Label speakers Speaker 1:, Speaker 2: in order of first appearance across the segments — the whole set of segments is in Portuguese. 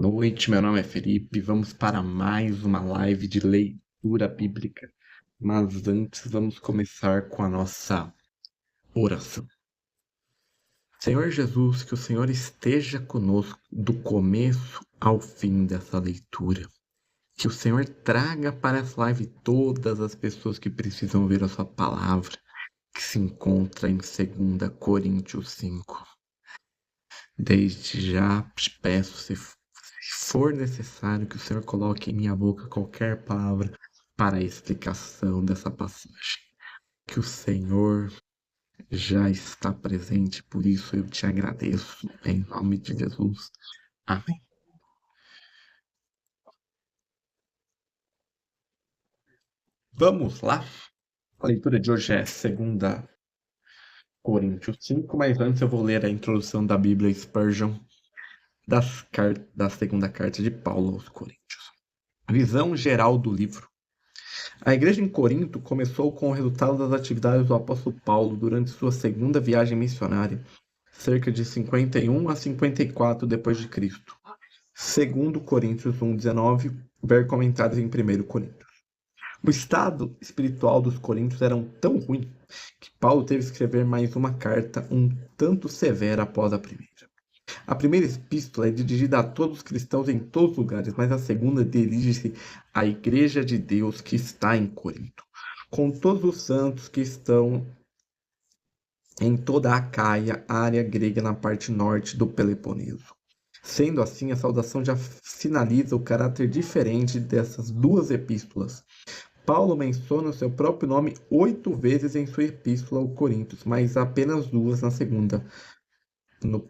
Speaker 1: Noite, meu nome é Felipe. Vamos para mais uma live de leitura bíblica. Mas antes, vamos começar com a nossa oração. Senhor Jesus, que o Senhor esteja conosco do começo ao fim dessa leitura. Que o Senhor traga para essa live todas as pessoas que precisam ouvir a sua palavra, que se encontra em 2 Coríntios 5. Desde já te peço, se for necessário, que o Senhor coloque em minha boca qualquer palavra para a explicação dessa passagem. Que o Senhor já está presente, por isso eu te agradeço, em nome de Jesus. Amém. Vamos lá. A leitura de hoje é 2 Coríntios 5, mas antes eu vou ler a introdução da Bíblia Spurgeon da segunda carta de Paulo aos Coríntios. Visão geral do livro. A igreja em Corinto começou com o resultado das atividades do apóstolo Paulo durante sua segunda viagem missionária, cerca de 51 a 54 d.C. Segundo Coríntios 1:19, ver comentários em 1 Coríntios. O estado espiritual dos coríntios era tão ruim que Paulo teve que escrever mais uma carta um tanto severa após a primeira. A primeira epístola é dirigida a todos os cristãos em todos os lugares, mas a segunda dirige-se à igreja de Deus que está em Corinto, com todos os santos que estão em toda a Acaia, área grega na parte norte do Peloponeso. Sendo assim, a saudação já sinaliza o caráter diferente dessas duas epístolas. Paulo menciona o seu próprio nome 8 vezes em sua epístola aos Coríntios, mas apenas 2 na segunda, no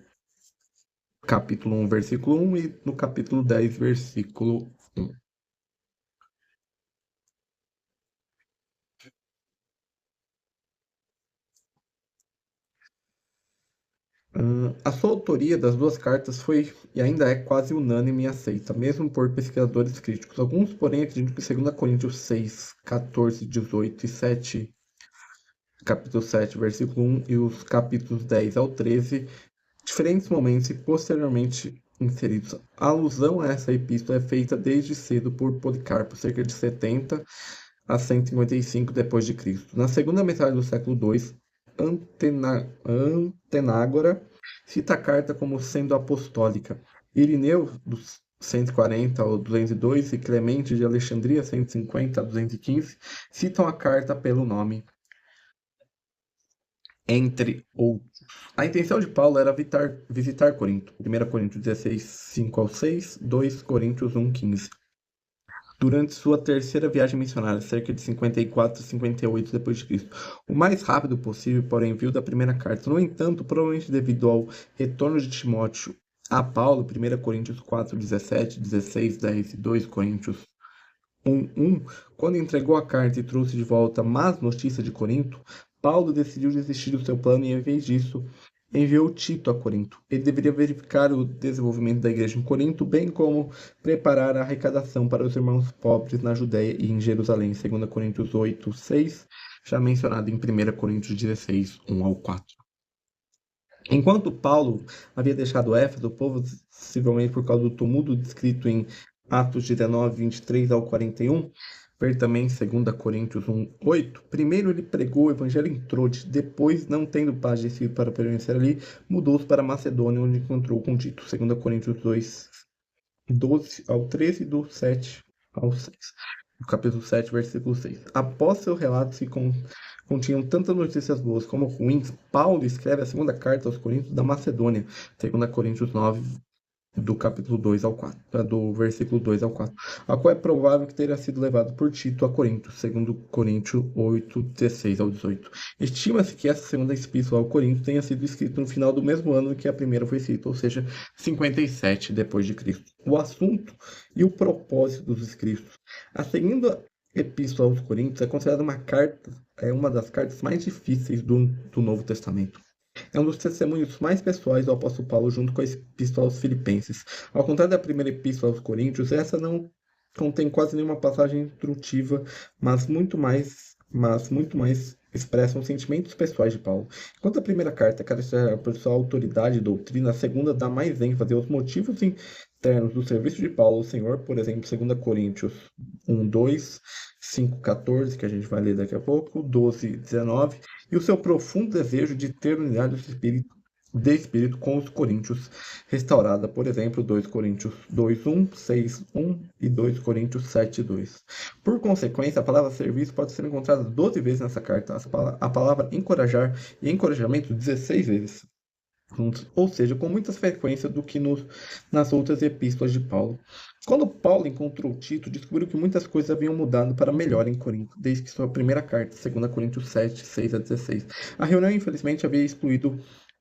Speaker 1: capítulo 1, versículo 1 e no capítulo 10, versículo 1. A sua autoria das duas cartas foi e ainda é quase unânime e aceita, mesmo por pesquisadores críticos. Alguns, porém, acreditam que 2 Coríntios 6, 14, 18 e 7, capítulo 7, versículo 1 e os capítulos 10 ao 13, diferentes momentos e posteriormente inseridos. A alusão a essa epístola é feita desde cedo por Policarpo, cerca de 70 a 155 d.C. Na segunda metade do século II, Antenágora cita a carta como sendo apostólica. Irineu, dos 140 ao 202, e Clemente de Alexandria, 150 a 215, citam a carta pelo nome, entre outros. A intenção de Paulo era visitar Corinto. 1 Coríntios 16, 5 ao 6, 2 Coríntios 1, 15. Durante sua terceira viagem missionária, cerca de 54 a 58 d.C., o mais rápido possível para o envio da primeira carta. No entanto, provavelmente devido ao retorno de Timóteo a Paulo, 1 Coríntios 4, 17, 16, 10 e 2 Coríntios 1, 1, quando entregou a carta e trouxe de volta más notícias de Corinto, Paulo decidiu desistir do seu plano e, em vez disso, enviou Tito a Corinto. Ele deveria verificar o desenvolvimento da igreja em Corinto, bem como preparar a arrecadação para os irmãos pobres na Judéia e em Jerusalém, 2 Coríntios 8, 6, já mencionado em 1 Coríntios 16, 1 ao 4. Enquanto Paulo havia deixado Éfeso, o povo, possivelmente por causa do tumulto descrito em Atos 19, 23 ao 41, ver também 2 Coríntios 1, 8. Primeiro ele pregou o evangelho em Troade, depois, não tendo paz decidido para permanecer ali, mudou-se para Macedônia, onde encontrou com Tito. 2 Coríntios 2, 12 ao 13 e do 7 ao 6. No capítulo 7, versículo 6. Após seu relato se continham tantas notícias boas como ruins, Paulo escreve a segunda carta aos Coríntios da Macedônia, 2 Coríntios 9, do capítulo 2 ao 4, do versículo 2 ao 4, a qual é provável que teria sido levado por Tito a Corinto, segundo Coríntios 8, 16 ao 18. Estima-se que essa segunda epístola ao Corinto tenha sido escrita no final do mesmo ano em que a primeira foi escrita, ou seja, 57 d.C. O assunto e o propósito dos escritos. A segunda epístola aos Coríntios é considerada uma das cartas mais difíceis do Novo Testamento. É um dos testemunhos mais pessoais do apóstolo Paulo junto com a epístola aos Filipenses. Ao contrário da primeira epístola aos Coríntios, essa não contém quase nenhuma passagem instrutiva, mas muito mais expressam sentimentos pessoais de Paulo. Enquanto a primeira carta caracteriza por sua autoridade e doutrina, a segunda dá mais ênfase aos motivos externos do serviço de Paulo ao Senhor, por exemplo, 2 Coríntios 1:2, 5:14, que a gente vai ler daqui a pouco, 12:19, e o seu profundo desejo de ter unidade de espírito com os coríntios, restaurada, por exemplo, 2 Coríntios 2:1, 6:1 e 2 Coríntios 7:2. Por consequência, a palavra serviço pode ser encontrada 12 vezes nessa carta, a palavra encorajar e encorajamento 16 vezes juntos, ou seja, com muita frequência do que nas outras epístolas de Paulo. Quando Paulo encontrou Tito, descobriu que muitas coisas haviam mudado para melhor em Corinto, desde que sua primeira carta, 2 Coríntios 7, 6-16. A reunião, infelizmente, havia excluído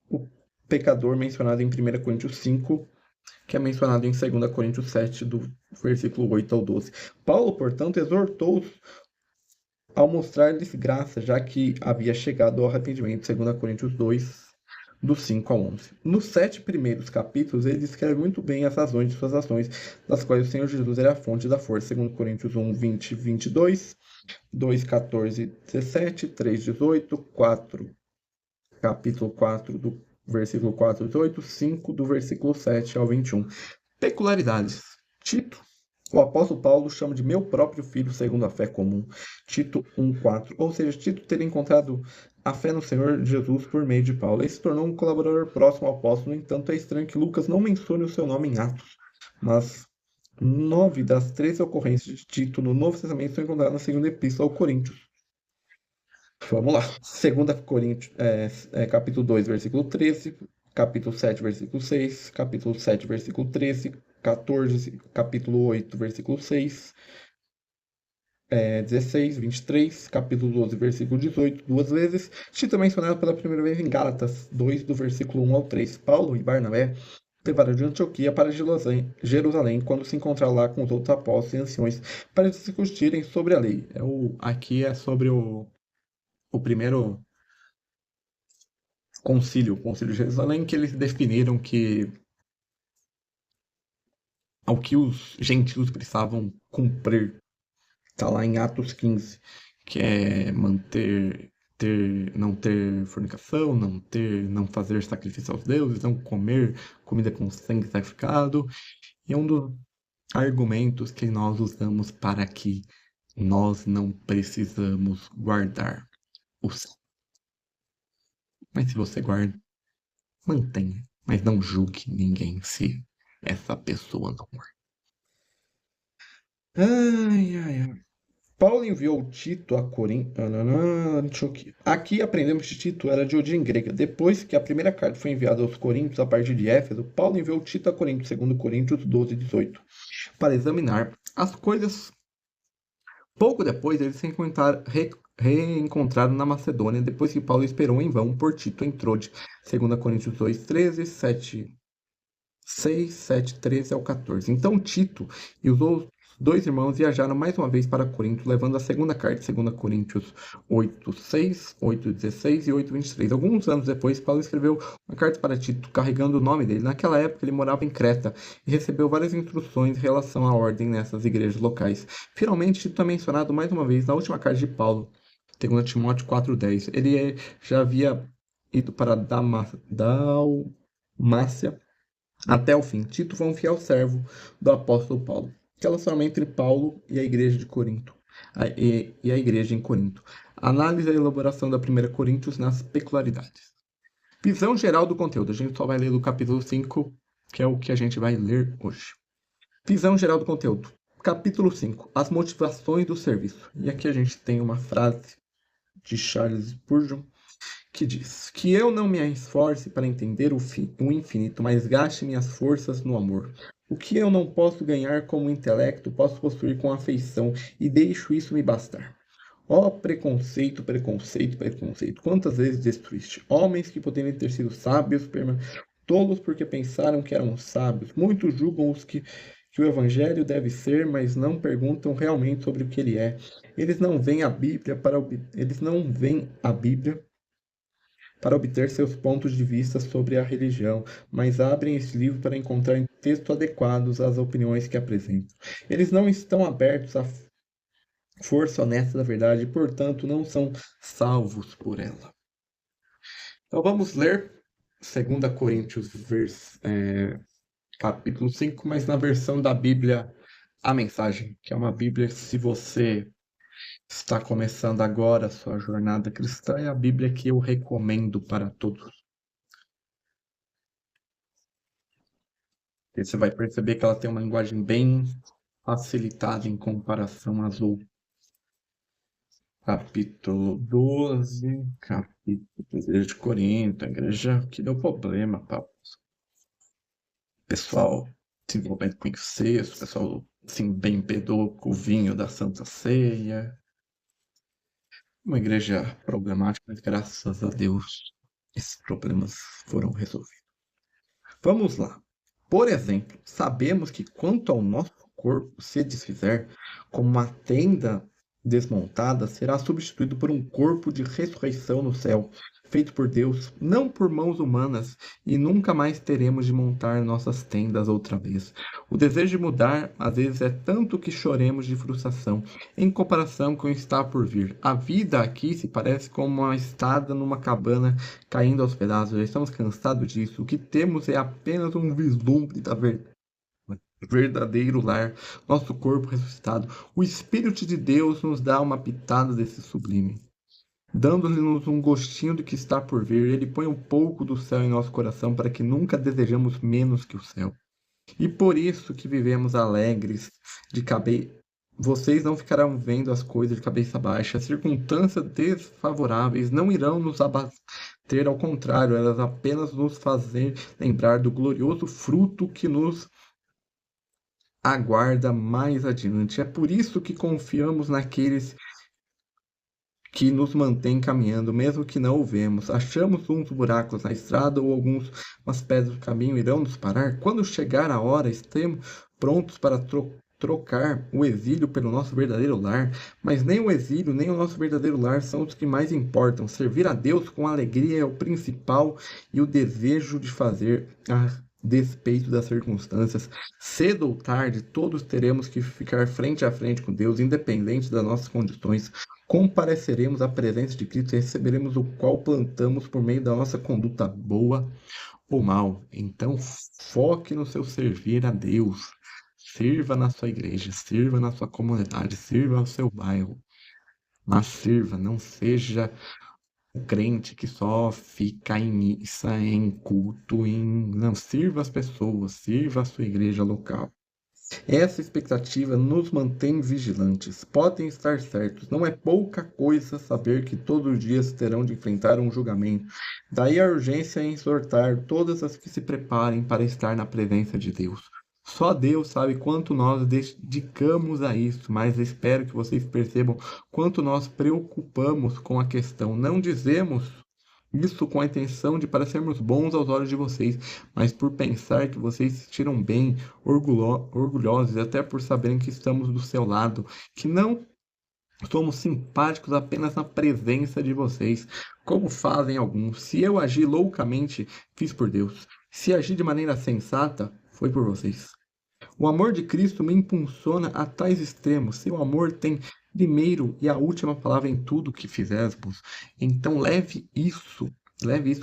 Speaker 1: o pecador mencionado em 1 Coríntios 5, que é mencionado em 2 Coríntios 7, do versículo 8 ao 12. Paulo, portanto, exortou-os ao mostrar-lhes graça, já que havia chegado ao arrependimento, 2 Coríntios 2, do 5 ao 11. Nos 7 primeiros capítulos, ele descreve muito bem as razões de suas ações, das quais o Senhor Jesus era a fonte da força, 2 Coríntios 1, 20, 22, 2, 14, 17, 3, 18, 4, capítulo 4, do versículo 4 ao 18, 5, do versículo 7 ao 21. Peculiaridades. Tito. O apóstolo Paulo chama de meu próprio filho segundo a fé comum. Tito 1:4. Ou seja, Tito teria encontrado a fé no Senhor Jesus por meio de Paulo. Ele se tornou um colaborador próximo ao apóstolo. No entanto, é estranho que Lucas não mencione o seu nome em Atos. Mas 9 das 13 ocorrências de Tito no Novo Testamento são encontradas na segunda epístola aos Coríntios. Vamos lá. 2 Coríntios, capítulo 2, versículo 13. Capítulo 7, versículo 6. Capítulo 7, versículo 13. 14, capítulo 8, versículo 6, 16, 23, capítulo 12, versículo 18, duas vezes. Tito é mencionado pela primeira vez em Gálatas 2, do versículo 1 ao 3. Paulo e Barnabé levaram de Antioquia para Jerusalém quando se encontraram lá com os outros apóstolos e anciões para discutirem sobre a lei. Aqui é sobre o primeiro concílio, o concílio de Jerusalém, que eles definiram que ao que os gentios precisavam cumprir. Está lá em Atos 15, que é não ter fornicação, não fazer sacrifício aos deuses, não comer comida com sangue sacrificado. E é um dos argumentos que nós usamos para que nós não precisamos guardar o sábado. Mas se você guarda, mantenha, mas não julgue ninguém se essa pessoa não guarda. Ai, ai, ai. Paulo enviou Tito a Corinto. Aqui aprendemos que Tito era de origem grega. Depois que a primeira carta foi enviada aos Coríntios a partir de Éfeso, Paulo enviou Tito a Corinto, 2 Coríntios 12, 18, para examinar as coisas. Pouco depois, eles se reencontraram na Macedônia, depois que Paulo esperou em vão por Tito em Trode, 2 Coríntios 2, 13, 6, 7, 13 ao 14. Então Tito e os outros dois irmãos viajaram mais uma vez para Corinto, levando a segunda carta, 2 Coríntios 8, 6, 8, 16 e 8, 23. Alguns anos depois, Paulo escreveu uma carta para Tito, carregando o nome dele. Naquela época, ele morava em Creta e recebeu várias instruções em relação à ordem nessas igrejas locais. Finalmente, Tito é mencionado mais uma vez na última carta de Paulo, 2 Timóteo 4:10. Ele já havia ido para Dalmácia até o fim. Tito foi um fiel servo do apóstolo Paulo. Relacionamento entre Paulo e a igreja de Corinto. E a igreja em Corinto. Análise e elaboração da 1 Coríntios nas peculiaridades. Visão geral do conteúdo. A gente só vai ler do capítulo 5, que é o que a gente vai ler hoje. Visão geral do conteúdo. Capítulo 5. As motivações do serviço. E aqui a gente tem uma frase de Charles Spurgeon, que diz: que eu não me esforce para entender o infinito, mas gaste minhas forças no amor. O que eu não posso ganhar como intelecto, posso possuir com afeição, e deixo isso me bastar. Ó preconceito, preconceito, preconceito, quantas vezes destruíste homens que poderiam ter sido sábios, tolos porque pensaram que eram sábios. Muitos julgam os que o evangelho deve ser, mas não perguntam realmente sobre o que ele é. Eles não veem a Bíblia para obter seus pontos de vista sobre a religião, mas abrem esse livro para encontrar textos adequados às opiniões que apresentam. Eles não estão abertos à força honesta da verdade e, portanto, não são salvos por ela. Então vamos ler 2 Coríntios capítulo 5, mas na versão da Bíblia, a mensagem, que é uma Bíblia, se você está começando agora a sua jornada cristã, é a Bíblia que eu recomendo para todos. E você vai perceber que ela tem uma linguagem bem facilitada em comparação às outras. Capítulo 12, capítulo Igreja de Corinto, a igreja que deu problema para o pessoal se envolvendo com incesto, o pessoal se embebedou com o vinho da Santa Ceia. Uma igreja problemática, mas graças a Deus esses problemas foram resolvidos. Vamos lá. Por exemplo, sabemos que quanto ao nosso corpo se desfizer, como uma tenda desmontada, será substituído por um corpo de ressurreição no céu, feito por Deus, não por mãos humanas, e nunca mais teremos de montar nossas tendas outra vez. O desejo de mudar, às vezes, é tanto que choremos de frustração, em comparação com o que está por vir. A vida aqui se parece como uma estada numa cabana caindo aos pedaços. Já estamos cansados disso. O que temos é apenas um vislumbre da verdadeiro lar, nosso corpo ressuscitado. O Espírito de Deus nos dá uma pitada desse sublime, dando-nos um gostinho do que está por vir. Ele põe um pouco do céu em nosso coração para que nunca desejamos menos que o céu. E por isso que vivemos alegres de cabeça. Vocês não ficarão vendo as coisas de cabeça baixa. As circunstâncias desfavoráveis não irão nos abater, ao contrário, elas apenas nos fazem lembrar do glorioso fruto que nos aguarda mais adiante. É por isso que confiamos naqueles que nos mantêm caminhando, mesmo que não o vemos. Achamos uns buracos na estrada ou algumas pedras do caminho irão nos parar. Quando chegar a hora, estamos prontos para trocar o exílio pelo nosso verdadeiro lar, mas nem o exílio nem o nosso verdadeiro lar são os que mais importam. Servir a Deus com alegria é o principal e o desejo de fazer a despeito das circunstâncias. Cedo ou tarde, todos teremos que ficar frente a frente com Deus, independente das nossas condições. Compareceremos à presença de Cristo e receberemos o qual plantamos por meio da nossa conduta boa ou mal. Então, foque no seu servir a Deus. Sirva na sua igreja, sirva na sua comunidade, sirva ao seu bairro. Mas sirva, não seja o crente que só fica em missa, em culto, não, sirva as pessoas, sirva a sua igreja local. Essa expectativa nos mantém vigilantes. Podem estar certos, não é pouca coisa saber que todos os dias terão de enfrentar um julgamento. Daí a urgência em exortar todas as que se preparem para estar na presença de Deus. Só Deus sabe quanto nós dedicamos a isso, mas espero que vocês percebam quanto nós preocupamos com a questão. Não dizemos isso com a intenção de parecermos bons aos olhos de vocês, mas por pensar que vocês se tiram bem, orgulhosos, e até por saberem que estamos do seu lado, que não somos simpáticos apenas na presença de vocês, como fazem alguns. Se eu agi loucamente, fiz por Deus. Se agi de maneira sensata, foi por vocês. O amor de Cristo me impulsiona a tais extremos. Seu amor tem primeiro e a última palavra em tudo que fizermos. Então leve isso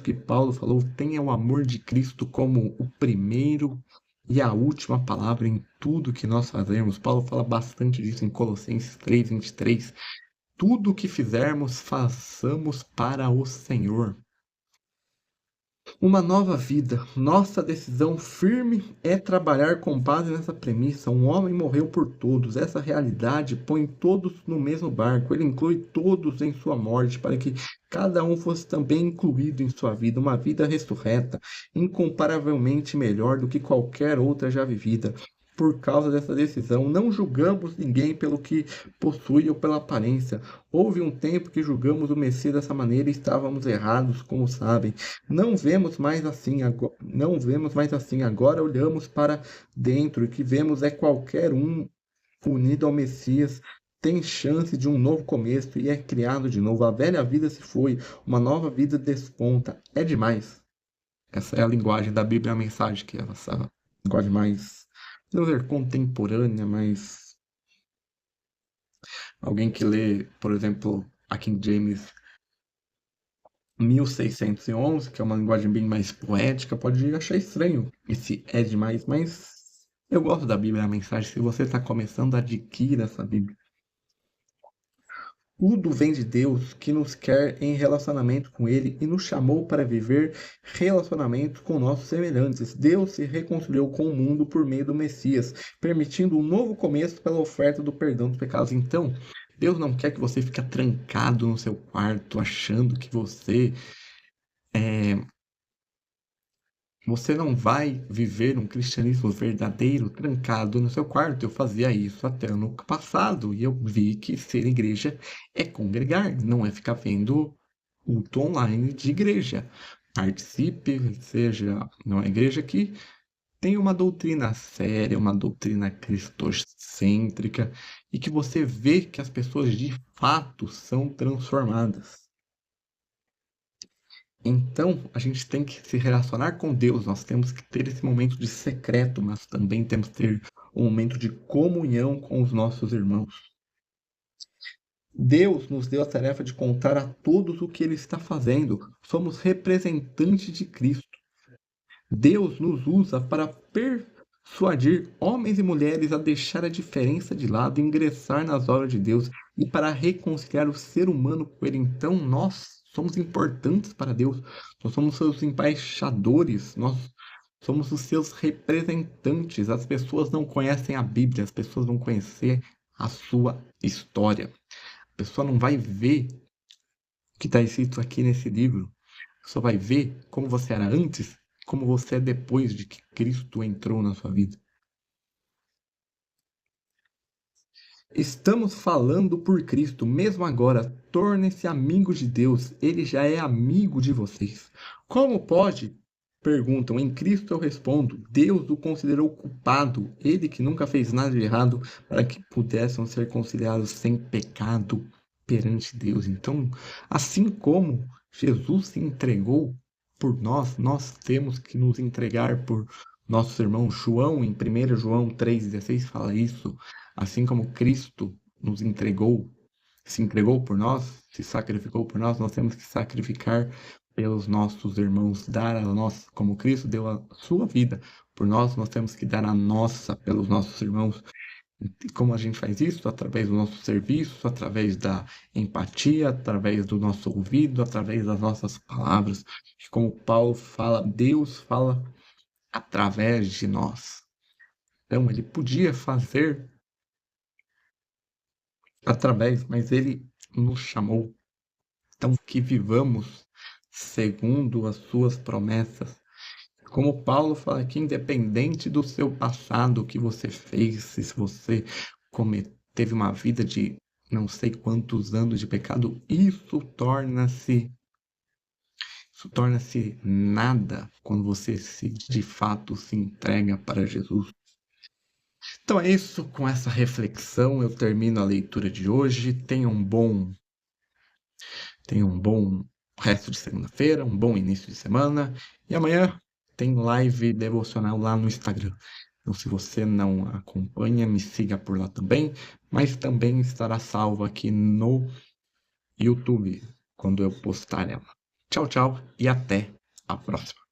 Speaker 1: que Paulo falou, tenha o amor de Cristo como o primeiro e a última palavra em tudo que nós fazemos. Paulo fala bastante disso em Colossenses 3:23. Tudo que fizermos, façamos para o Senhor. Uma nova vida. Nossa decisão firme é trabalhar com base nessa premissa. Um homem morreu por todos. Essa realidade põe todos no mesmo barco. Ele inclui todos em sua morte, para que cada um fosse também incluído em sua vida. Uma vida ressurreta, incomparavelmente melhor do que qualquer outra já vivida. Por causa dessa decisão, não julgamos ninguém pelo que possui ou pela aparência. Houve um tempo que julgamos o Messias dessa maneira e estávamos errados, como sabem. Não vemos mais assim. Agora olhamos para dentro e o que vemos é qualquer um unido ao Messias tem chance de um novo começo e é criado de novo. A velha vida se foi, uma nova vida desponta. É demais. Essa é a linguagem da Bíblia, a mensagem que é essa linguagem mais, não dizer contemporânea, mas alguém que lê, por exemplo, a King James 1611, que é uma linguagem bem mais poética, pode achar estranho esse é demais, mas eu gosto da Bíblia, a mensagem. Se você está começando, adquira essa Bíblia. Tudo vem de Deus, que nos quer em relacionamento com Ele e nos chamou para viver relacionamentos com nossos semelhantes. Deus se reconciliou com o mundo por meio do Messias, permitindo um novo começo pela oferta do perdão dos pecados. Então, Deus não quer que você fique trancado no seu quarto, achando que você não vai viver um cristianismo verdadeiro trancado no seu quarto. Eu fazia isso até ano passado e eu vi que ser igreja é congregar, não é ficar vendo culto online de igreja. Participe, seja numa igreja que tem uma doutrina séria, uma doutrina cristocêntrica e que você vê que as pessoas de fato são transformadas. Então, a gente tem que se relacionar com Deus, nós temos que ter esse momento de secreto, mas também temos que ter um momento de comunhão com os nossos irmãos. Deus nos deu a tarefa de contar a todos o que Ele está fazendo. Somos representantes de Cristo. Deus nos usa para persuadir homens e mulheres a deixar a diferença de lado e ingressar nas obras de Deus e para reconciliar o ser humano com Ele. Então, nós somos importantes para Deus, nós somos seus embaixadores, nós somos os seus representantes. As pessoas não conhecem a Bíblia, as pessoas vão conhecer a sua história. A pessoa não vai ver o que está escrito aqui nesse livro, só vai ver como você era antes, como você é depois de que Cristo entrou na sua vida. Estamos falando por Cristo, mesmo agora. Tornem-se amigos de Deus, Ele já é amigo de vocês. Como pode? Perguntam. Em Cristo eu respondo: Deus o considerou culpado, Ele que nunca fez nada de errado, para que pudessem ser conciliados sem pecado perante Deus. Então, assim como Jesus se entregou por nós, nós temos que nos entregar por nossos irmãos. João, em 1 João 3,16, fala isso. Assim como Cristo nos entregou, se entregou por nós, se sacrificou por nós, nós temos que sacrificar pelos nossos irmãos, dar a nós, como Cristo deu a sua vida por nós, nós temos que dar a nossa pelos nossos irmãos. E como a gente faz isso? Através do nosso serviço, através da empatia, através do nosso ouvido, através das nossas palavras. E como Paulo fala, Deus fala através de nós. Então, ele podia fazer através, mas ele nos chamou. Então, que vivamos segundo as suas promessas. Como Paulo fala aqui, independente do seu passado, o que você fez, se você teve uma vida de não sei quantos anos de pecado, isso torna-se nada quando você de fato se entrega para Jesus. Então é isso, com essa reflexão eu termino a leitura de hoje. Tenha um bom resto de segunda-feira, um bom início de semana. E amanhã tem live devocional lá no Instagram. Então, se você não acompanha, me siga por lá também. Mas também estará salvo aqui no YouTube, quando eu postar ela. Tchau, tchau e até a próxima.